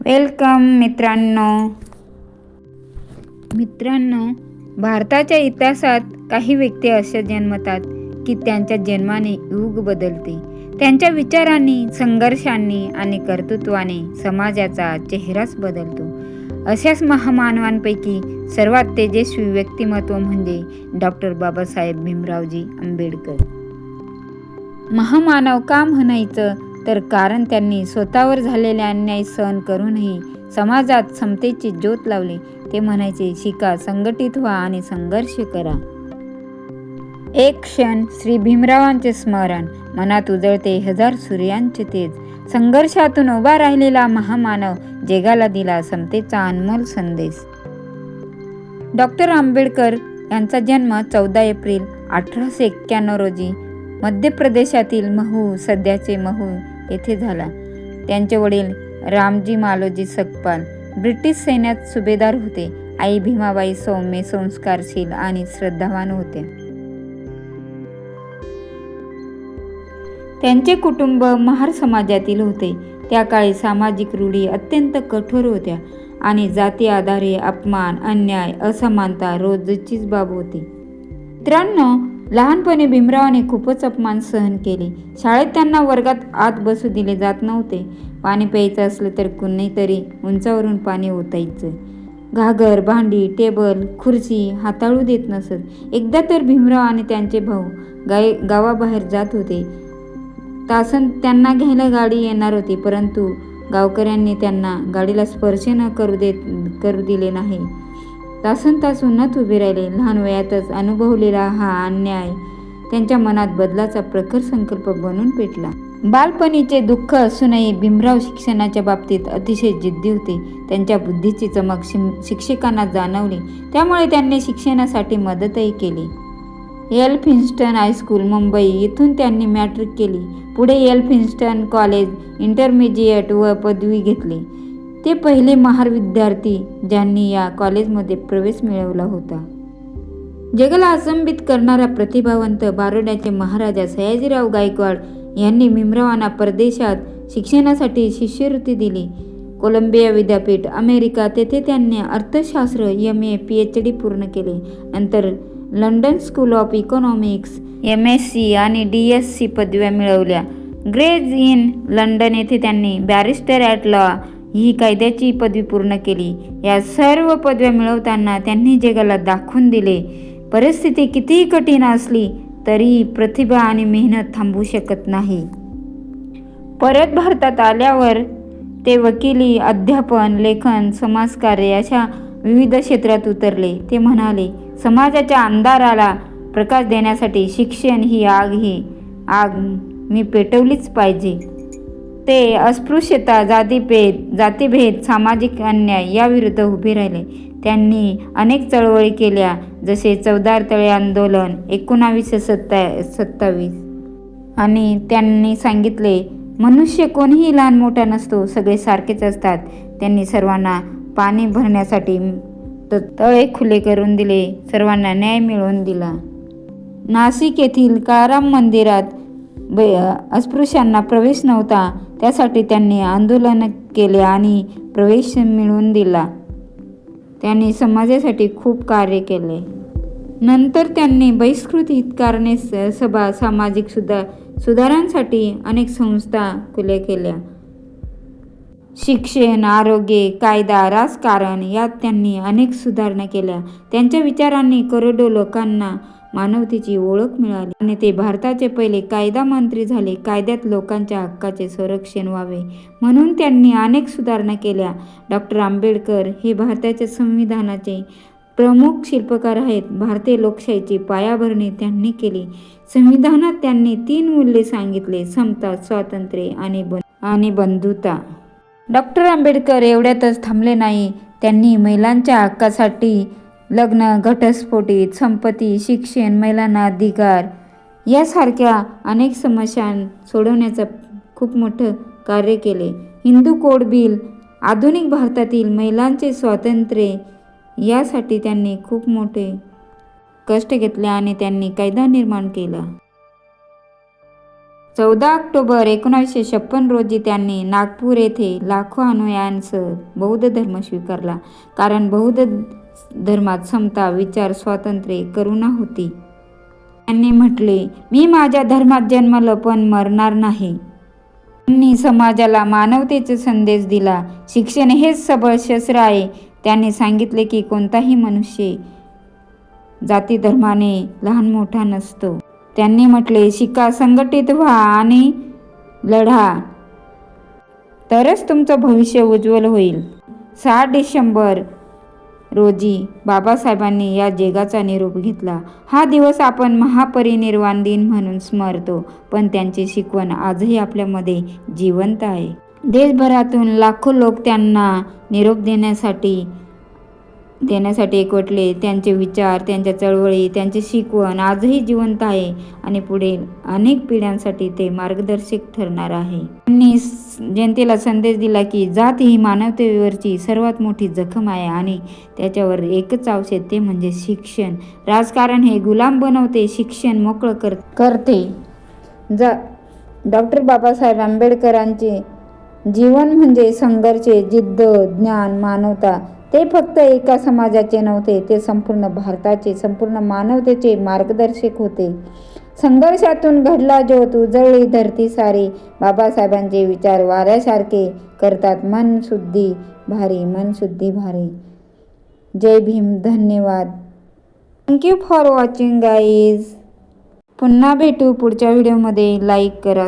Welcome मित्रांनो, भारताच्या इतिहासात काही व्यक्ती अशा जन्मतात की त्यांच्या जन्माने युग बदलते. त्यांच्या विचारांनी, संघर्षांनी आणि कर्तृत्वाने समाजाचा चेहराच बदलतो. अशाच महामानवांपैकी सर्वात तेजस्वी व्यक्तिमत्व म्हणजे डॉक्टर बाबासाहेब भीमरावजी आंबेडकर. महामानव का म्हणायचं, तर कारण त्यांनी स्वतःवर झालेले अन्याय सहन करूनही समाजात समतेची ज्योत लावली. ते म्हणायचे, शिका, संघटित व्हा आणि संघर्ष करा. एक क्षण श्री भीमरावांचे स्मरण, मनात उजळते हजार सूर्यांचे तेज. संघर्षातून उभा राहिलेला महामानव जगाला दिला समतेचा अनमोल संदेश. डॉक्टर आंबेडकर यांचा जन्म 14 एप्रिल 1891 रोजी मध्य प्रदेशातील महू, सध्याचे महू येथे झाला. त्यांचे वडील रामजी मालोजी सकपाल ब्रिटिश सैन्यात सुभेदार होते. आई भीमाबाई सौम्य, संस्कारशील आणि श्रद्धावान होत्या. त्यांचे कुटुंब महार समाजातील होते. त्या काळी सामाजिक रूढी अत्यंत कठोर होत्या आणि जाती आधारे अपमान, अन्याय, असमानता रोजचीच बाब होती. मित्रांनो, लहानपणी भीमरावांनी खूपच अपमान सहन केले. शाळेत त्यांना वर्गात आत बसू दिले जात नव्हते. पाणी प्यायचं असलं तर कुणीतरी उंचावरून पाणी ओतायचं. घागर, भांडी, टेबल, खुर्ची हाताळू देत नसत. एकदा तर भीमराव आणि त्यांचे भाऊ गावाबाहेर जात होते. तासन त्यांना घ्यायला गाडी येणार होती, परंतु गावकऱ्यांनी त्यांना गाडीला स्पर्श करू दिले नाही. तासन उन्हात उभे राहिले. लहान वयातच अनुभवलेला हा अन्याय त्यांच्या मनात बदलाचा प्रखर संकल्प बनून पेटला. बालपणीचे दुःख असूनही भीमराव शिक्षणाच्या बाबतीत अतिशय जिद्दी होते. त्यांच्या बुद्धीची चमक शिक्षकांना जाणवली, त्यामुळे त्यांनी शिक्षणासाठी मदतही केली. एल्फिन्स्टन हायस्कूल, मुंबई येथून त्यांनी मॅट्रिक केली. पुढे एल्फिन्स्टन कॉलेज, इंटरमिजिएट व पदवी घेतली. ते पहिले महार विद्यार्थी ज्यांनी या कॉलेजमध्ये प्रवेश मिळवला होता. जगाला अचंबित करणारा प्रतिभावंत बरोड्याचे महाराजा सयाजीराव गायकवाड यांनी भीमरावांना परदेशात शिक्षणासाठी शिष्यवृत्ती दिली. कोलंबिया विद्यापीठ, अमेरिका, तेथे त्यांनी अर्थशास्त्र MA, PhD पूर्ण केले. नंतर London school of economics, MSc आणि DSc पदव्या मिळवल्या. ग्रेज इन लंडन येथे त्यांनी बॅरिस्टर ॲट लॉ ही कायद्याची पदवी पूर्ण केली. या सर्व पदव्या मिळवताना त्यांनी जगाला दाखवून दिले, परिस्थिती कितीही कठीण असली तरीही प्रतिभा आणि मेहनत थांबवू शकत नाही. परत भारतात आल्यावर ते वकिली, अध्यापन, लेखन, समाजकार्य अशा विविध क्षेत्रात उतरले. ते म्हणाले, समाजाच्या अंधाराला प्रकाश देण्यासाठी शिक्षण ही आग मी पेटवलीच पाहिजे. ते अस्पृश्यता, जातीभेद, सामाजिक अन्याय याविरुद्ध उभे राहिले. त्यांनी अनेक चळवळी केल्या, जसे चौदार तळे आंदोलन 1927. आणि त्यांनी सांगितले, मनुष्य कोणीही लहान मोठा नसतो, सगळे सारखेच असतात. त्यांनी सर्वांना पाणी भरण्यासाठी तळे खुले करून दिले, सर्वांना न्याय मिळवून दिला. नाशिक येथील काळाराम मंदिरात अस्पृश्यांना प्रवेश नव्हता, त्यासाठी त्यांनी आंदोलन केले आणि प्रवेश मिळवून दिला. त्यांनी समाजासाठी खूप कार्य केले. नंतर त्यांनी बहिष्कृत हितकारणे सभा, सामाजिक सुधारांसाठी अनेक संस्था खुल्या केल्या. शिक्षण, आरोग्य, कायदा, राजकारण यात त्यांनी अनेक सुधारणा केल्या. त्यांच्या विचारांनी करोडो लोकांना मानवतेची ओळख मिळाली आणि ते भारताचे पहिले कायदा मंत्री झाले. कायद्यात लोकांच्या हक्काचे संरक्षण व्हावे म्हणून त्यांनी अनेक सुधारणा केल्या. डॉक्टर आंबेडकर हे भारताच्या संविधानाचे प्रमुख शिल्पकार आहेत. भारतीय लोकशाहीची पायाभरणी त्यांनी केली. संविधानात त्यांनी 3 मूल्ये सांगितले, समता, स्वातंत्र्य आणि बंधुता. डॉक्टर आंबेडकर एवढ्यातच थांबले नाही. त्यांनी महिलांच्या हक्कासाठी लग्न, घटस्फोटित संपत्ती, शिक्षण, महिलांना अधिकार यासारख्या अनेक समस्या सोडवण्याचं खूप मोठं कार्य केले. हिंदू कोड बिल, आधुनिक भारतातील महिलांचे स्वातंत्र्य यासाठी त्यांनी खूप मोठे कष्ट घेतले आणि त्यांनी कायदा निर्माण केला. 14 ऑक्टोबर 1956 रोजी त्यांनी नागपूर येथे लाखो अनुयायांसह बौद्ध धर्म स्वीकारला, कारण बौद्ध धर्मात समता, विचार स्वातंत्र्य, करुणा होती. त्यांनी म्हटले, मी माझ्या धर्मात जन्मलो पण मरणार नाही. त्यांनी समाजाला मानवतेचा संदेश दिला. शिक्षण हेच सबळ शस्त्र आहे. त्यांनी सांगितले की कोणताही मनुष्य जाती धर्माने लहान मोठा नसतो. त्यांनी म्हटले, शिका, संघटित व्हा आणि लढा, तरच तुमचं भविष्य उज्ज्वल होईल. 6 डिसेंबर रोजी बाबासाहेबांनी या जगाचा निरोप घेतला. हा दिवस आपण महापरिनिर्वाण दिन म्हणून स्मरतो, पण त्यांची शिकवण आजही आपल्यामध्ये जिवंत आहे. देशभरातून लाखो लोक त्यांना निरोप देण्यासाठी एकवटले. त्यांचे विचार, त्यांच्या चळवळी, त्यांची शिकवण आजही जिवंत आहे आणि पुढील अनेक पिढ्यांसाठी ते मार्गदर्शक ठरणार आहे. त्यांनी जनतेला संदेश दिला की जात ही मानवतेवरची सर्वात मोठी जखम आहे आणि त्याच्यावर एकच औषध, ते म्हणजे शिक्षण. राजकारण हे गुलाम बनवते, शिक्षण मोकळं करते. डॉक्टर बाबासाहेब आंबेडकरांचे जीवन म्हणजे संघर्ष, जिद्द, ज्ञान, मानवता. ते फक्त एका समाजाचे नव्हते, ते संपूर्ण भारताचे, संपूर्ण मानवतेचे मार्गदर्शक होते. संघर्षातून घडला ज्योत, उजळली धरती सारी. बाबासाहेबांचे विचार वाऱ्यासारखे करतात मन शुद्धी भारी, मन शुद्धी भारी. जय भीम. धन्यवाद. Thank you for watching guys. पुन्हा भेटू पुढच्या व्हिडिओमध्ये. लाईक करा.